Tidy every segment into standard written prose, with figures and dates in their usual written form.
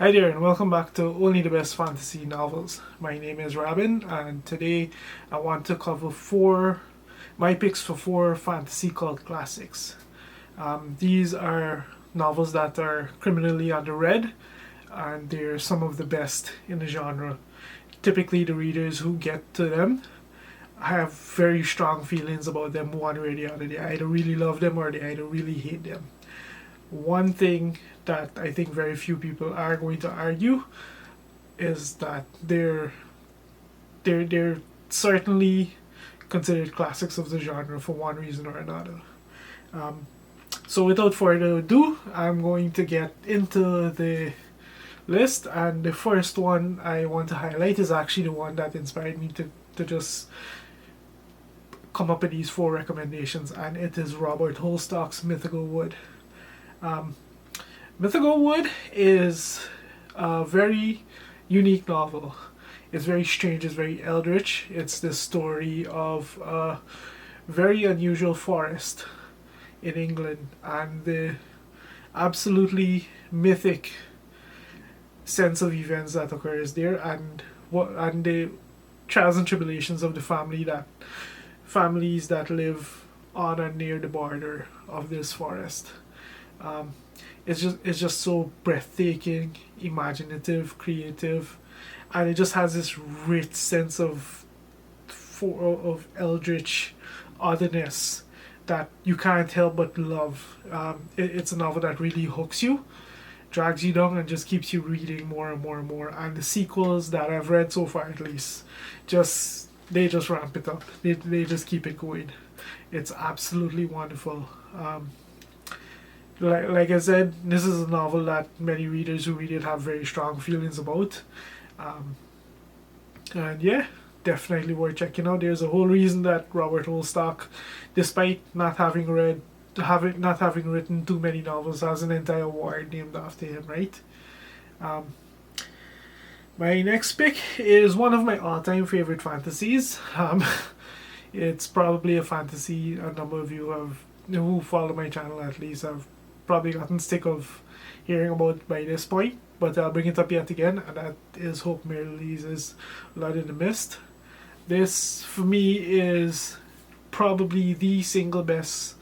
Hi there, and welcome back to Only the Best Fantasy Novels. My name is Robin, and today I want to cover my picks for four fantasy cult classics. These are novels that are criminally underread, and they're some of the best in the genre. Typically, the readers who get to them have very strong feelings about them one way or the other. They either really love them or they either really hate them. One thing that I think very few people are going to argue is that they're certainly considered classics of the genre for one reason or another. Um, so without further ado, I'm going to get into the list, and the first one I want to highlight is actually the one that inspired me to just come up with these four recommendations, and it is Robert Holstock's Mythical Wood. Um, Mythical Wood is a very unique novel. It's very strange, it's very eldritch. It's the story of a very unusual forest in England and the absolutely mythic sense of events that occurs there, and the trials and tribulations of the families that live on and near the border of this forest. Um, it's just so breathtaking, imaginative, creative, and it just has this rich sense of eldritch otherness that you can't help but love. It's a novel that really hooks you, drags you down, and just keeps you reading more and more and more. And the sequels that I've read so far, at least, they just ramp it up. They just keep it going. It's absolutely wonderful. Like I said, this is a novel that many readers who read it have very strong feelings about. Um, and yeah, definitely worth checking out. There's a whole reason that Robert Holstock, despite not having written too many novels, has an entire award named after him, right? Um, my next pick is one of my all-time favorite fantasies. It's probably a fantasy a number of you who follow my channel at least have probably gotten sick of hearing about by this point, but I'll bring it up yet again, and that is Hope Merrilies' Lud-in-the-Mist. This, for me, is probably the single best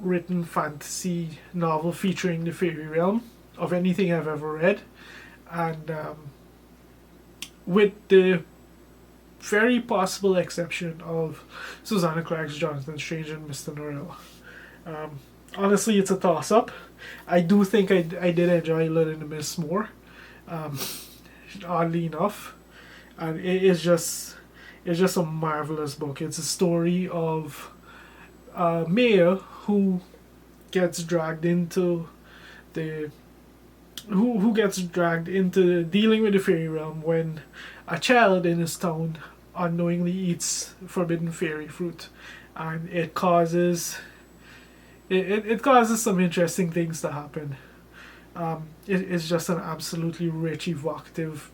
written fantasy novel featuring the fairy realm of anything I've ever read, and with the very possible exception of Susanna Clarke's Jonathan Strange and Mr. Norrell. Honestly, it's a toss-up. I do think I did enjoy Lud-in-the-Mist more, oddly enough, and it's just a marvelous book. It's a story of a mayor who gets dragged into who gets dragged into dealing with the fairy realm when a child in his town unknowingly eats forbidden fairy fruit, and it causes some interesting things to happen. It's just an absolutely rich, evocative,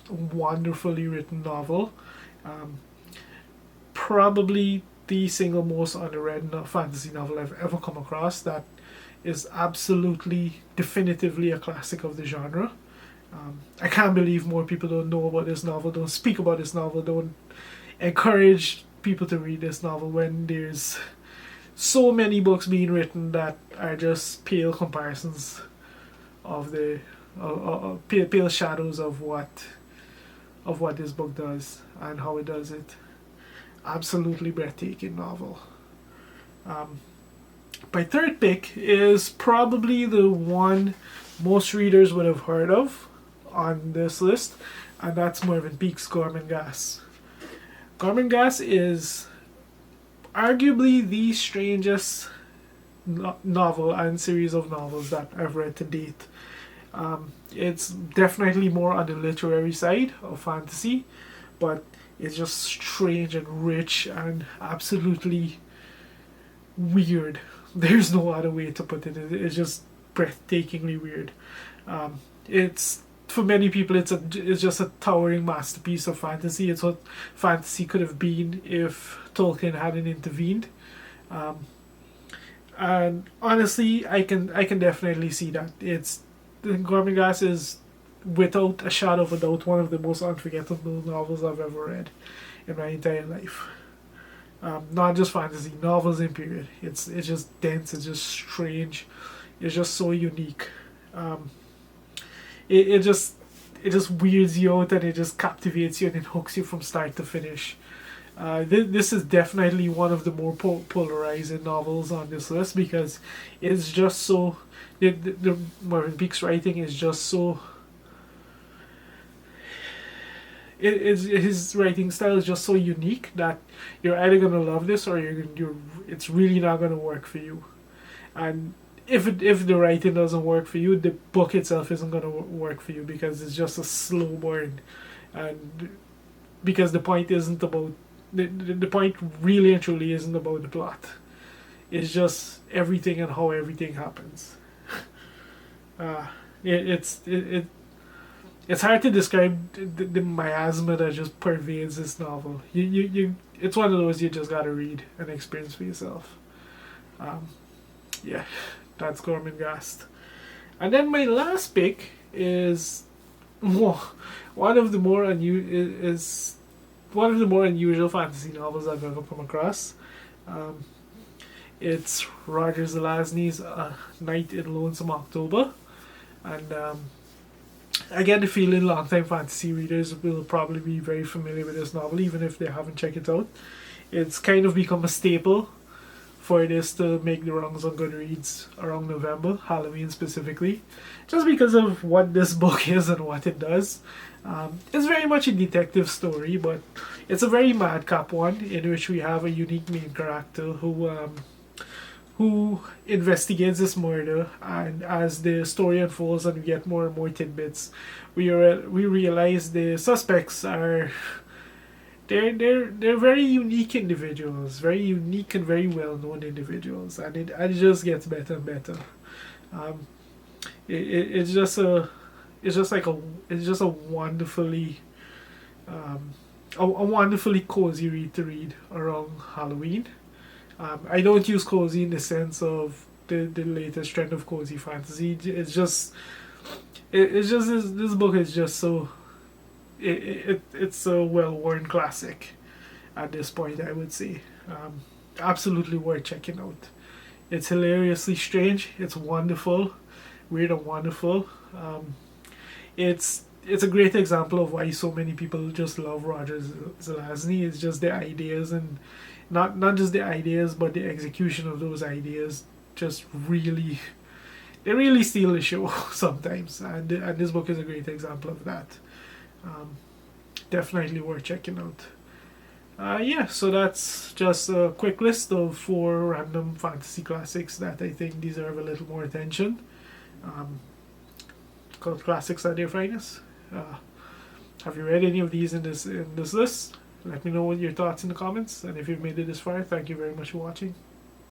wonderfully written novel. Probably the single most underread fantasy novel I've ever come across that is absolutely, definitively a classic of the genre. I can't believe more people don't know about this novel, don't speak about this novel, don't encourage people to read this novel when there's so many books being written that are just pale comparisons of the pale shadows of what this book does and how it does it. Absolutely breathtaking novel. My third pick is probably the one most readers would have heard of on this list, and that's Mervyn Peake's Gormenghast. Gormenghast is arguably the strangest novel and series of novels that I've read to date. It's definitely more on the literary side of fantasy, but it's just strange and rich and absolutely weird. There's no other way to put it. It's just breathtakingly weird. It's for many people, it's just a towering masterpiece of fantasy. It's what fantasy could have been if Tolkien hadn't intervened. And honestly, I can definitely see that. It's Gormenghast is, without a shadow of a doubt, one of the most unforgettable novels I've ever read in my entire life. Not just fantasy, novels in period. It's just dense, it's just strange, it's just so unique. It just weirds you out, and it just captivates you, and it hooks you from start to finish. This is definitely one of the more polarizing novels on this list, because it's just so, the Marvin Peake's writing is just so, his writing style is just so unique that you're either gonna love this, or it's really not gonna work for you. And if the writing doesn't work for you, the book itself isn't gonna work for you, because it's just a slow burn, and because the point isn't about the point really and truly isn't about the plot. It's just everything and how everything happens. It's hard to describe the miasma that just pervades this novel. It's one of those you just gotta read and experience for yourself. Yeah, that's Gormenghast. And then my last pick is one of the more unusual fantasy novels I've ever come across. It's Roger Zelazny's Night in Lonesome October, and I get the feeling longtime fantasy readers will probably be very familiar with this novel, even if they haven't checked it out. It's kind of become a staple for this to make the rounds on Goodreads around November, Halloween specifically, just because of what this book is and what it does. It's very much a detective story, but it's a very madcap one, in which we have a unique main character who investigates this murder, and as the story unfolds and we get more and more tidbits, we realize the suspects are they're very unique individuals, very unique and very well known individuals, and it just gets better and better. It's just a wonderfully a wonderfully cozy read to read around Halloween. I don't use cozy in the sense of the latest trend of cozy fantasy. It's just this book is just so it's a well-worn classic at this point, I would say. Absolutely worth checking out. It's hilariously strange. It's wonderful, weird and wonderful. It's a great example of why so many people just love Roger Zelazny. It's just the ideas, and not just the ideas, but the execution of those ideas just really steal the show sometimes, and this book is a great example of that. Definitely worth checking out. Yeah, so that's just a quick list of 4 random fantasy classics that I think deserve a little more attention. Called classics at their finest. Have you read any of these in this list? Let me know what your thoughts in the comments, and if you've made it this far, thank you very much for watching.